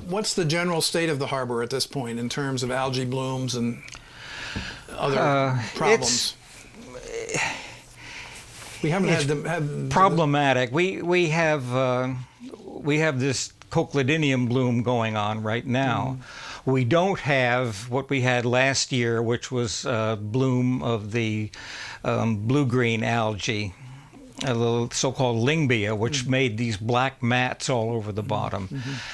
what's the general state of the harbor at this point in terms of algae blooms and other problems? We haven't had problematic. We have this cochleidinium bloom going on right now. We don't have what we had last year, which was a bloom of the blue-green algae, a little so-called Lingbia, which made these black mats all over the bottom.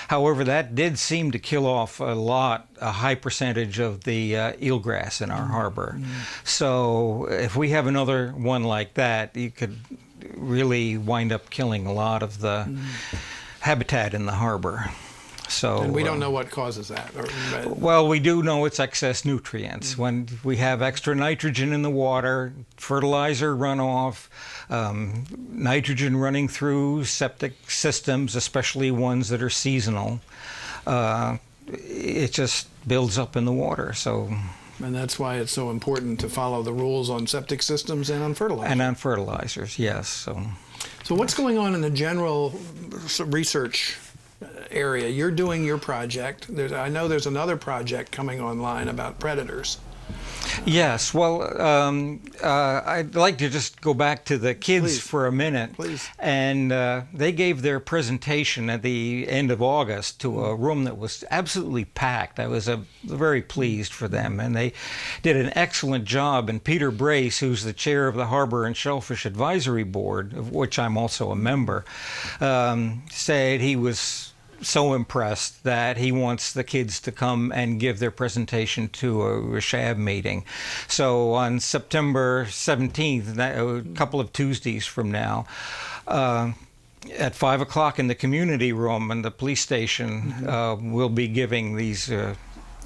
However, that did seem to kill off a high percentage of the eelgrass in our harbor. So if we have another one like that, you could really wind up killing a lot of the habitat in the harbor. So, and we don't know what causes that. Well, we do know it's excess nutrients. When we have extra nitrogen in the water, fertilizer runoff, nitrogen running through septic systems, especially ones that are seasonal, it just builds up in the water. So, and that's why it's so important to follow the rules on septic systems and on fertilizer. And on fertilizers, yes. So what's going on in the general research area? You're doing your project. I know there's another project coming online about predators. Yes, well, I'd like to just go back to the kids for a minute. Please. And they gave their presentation at the end of August to a room that was absolutely packed. I was very pleased for them, and they did an excellent job. And PeterBoyce, who's the chair of the Harbor and Shellfish Advisory Board, of which I'm also a member, said he was so impressed that he wants the kids to come and give their presentation to a Rashab meeting. So on September 17th, a couple of Tuesdays from now, at 5 o'clock in the community room in the police station, we'll be giving these.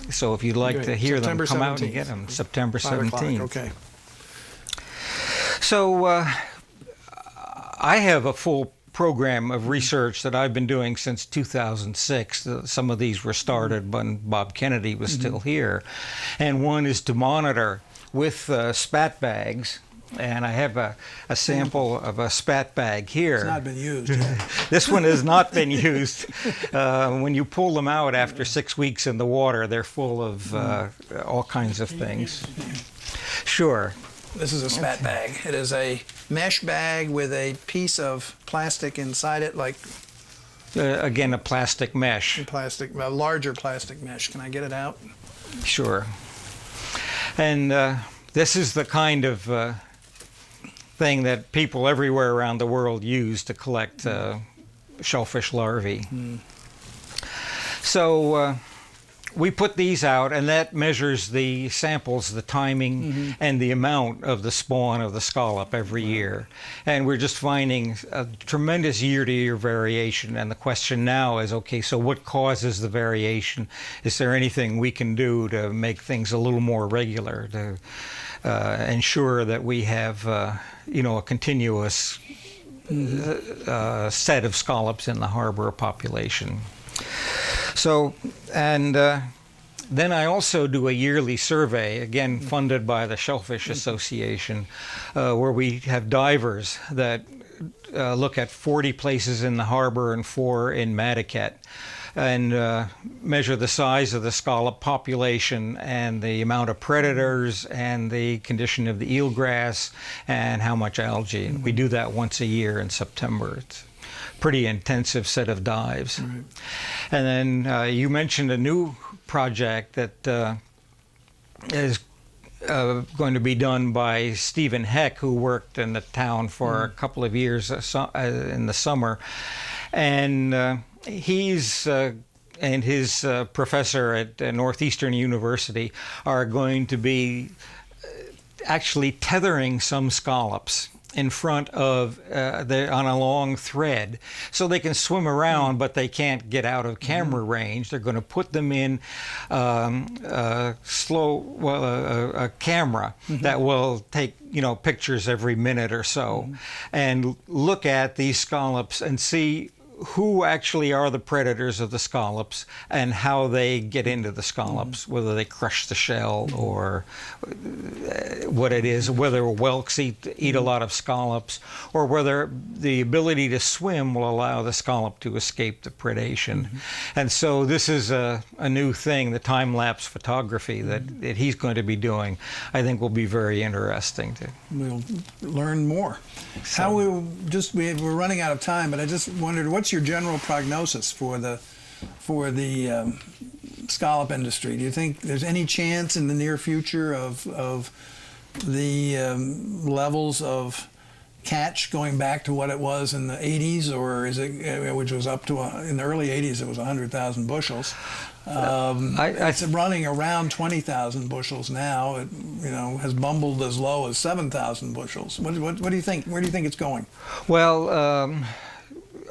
So if you'd like to hear September them, come 17th. out and get them. September 5 o'clock, 17th. okay. So I have a full program of research that I've been doing since 2006. Some of these were started when Bob Kennedy was still here. And one is to monitor with spat bags. And I have a sample of a spat bag here. It's not been used yet. This one has not been used. When you pull them out after 6 weeks in the water, they're full of all kinds of things. Sure. This is a spat bag. It is a mesh bag with a piece of plastic inside it, like again, a plastic mesh. a larger plastic mesh. Can I get it out? Sure. And this is the kind of thing that people everywhere around the world use to collect shellfish larvae. So we put these out, and that measures the samples, the timing, and the amount of the spawn of the scallop every year. And we're just finding a tremendous year-to-year variation. And the question now is, okay, so what causes the variation? Is there anything we can do to make things a little more regular, to ensure that we have, a continuous set of scallops in the harbor population? So, and then I also do a yearly survey, again funded by the Shellfish Association, where we have divers that look at 40 places in the harbor and 4 in Madaket, and measure the size of the scallop population and the amount of predators and the condition of the eelgrass and how much algae. We do that once a year in September. It's pretty intensive set of dives. Right. And then you mentioned a new project that is going to be done by Stephen Heck, who worked in the town for a couple of years in the summer. And he's and his professor at Northeastern University are going to be actually tethering some scallops in front of on a long thread, so they can swim around, but they can't get out of camera range. They're going to put them in a camera that will take pictures every minute or so, and look at these scallops and see who actually are the predators of the scallops and how they get into the scallops, whether they crush the shell or what it is, whether whelks eat a lot of scallops, or whether the ability to swim will allow the scallop to escape the predation. And so this is a new thing, the time-lapse photography that he's going to be doing, I think will be very interesting. We'll learn more. So, We're running out of time, but I just wondered, what's your general prognosis for the scallop industry? Do you think there's any chance in the near future of the levels of catch going back to what it was in the 80s, or is it, which was up to in the early 80s, it was 100,000 bushels? It's running around 20,000 bushels now. It, has bumbled as low as 7,000 bushels. What do you think? Where do you think it's going? Well,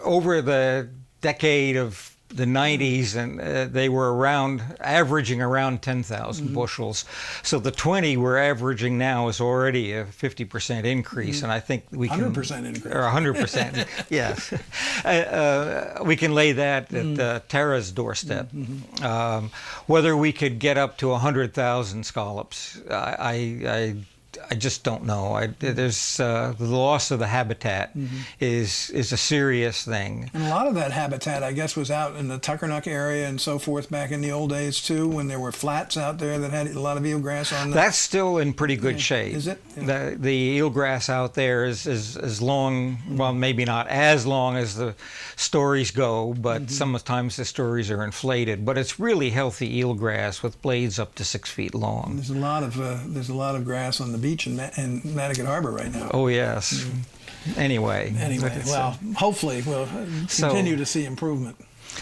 over the decade of the 90s, and they were averaging around 10,000 bushels. So the 20 we're averaging now is already a 50% increase, and I think we can 100% increase, or 100%. Yes, we can lay that at Tara's doorstep. Whether we could get up to 100,000 scallops, I just don't know. There's the loss of the habitat is a serious thing. And a lot of that habitat, I guess, was out in the Tuckernuck area and so forth back in the old days too, when there were flats out there that had a lot of eelgrass on them. That's still in pretty good shape. Is it? The eelgrass out there is long, well, maybe not as long as the stories go, but sometimes the stories are inflated. But it's really healthy eelgrass with blades up to 6 feet long. There's a lot of grass on the beach in Matticat Harbor right now. Oh yes. Anyway, well, hopefully we'll continue to see improvement.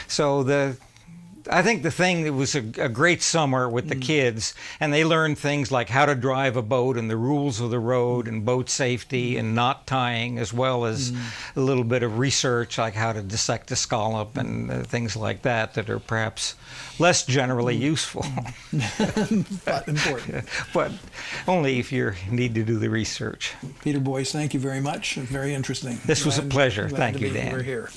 So I think the thing that was a great summer with the kids, and they learned things like how to drive a boat and the rules of the road and boat safety and knot tying, as well as a little bit of research like how to dissect a scallop and things like that are perhaps less generally useful. But important. But only if you need to do the research. PeterBoyce, thank you very much. Very interesting. This was a pleasure. Glad Thank to you, be Dan. here.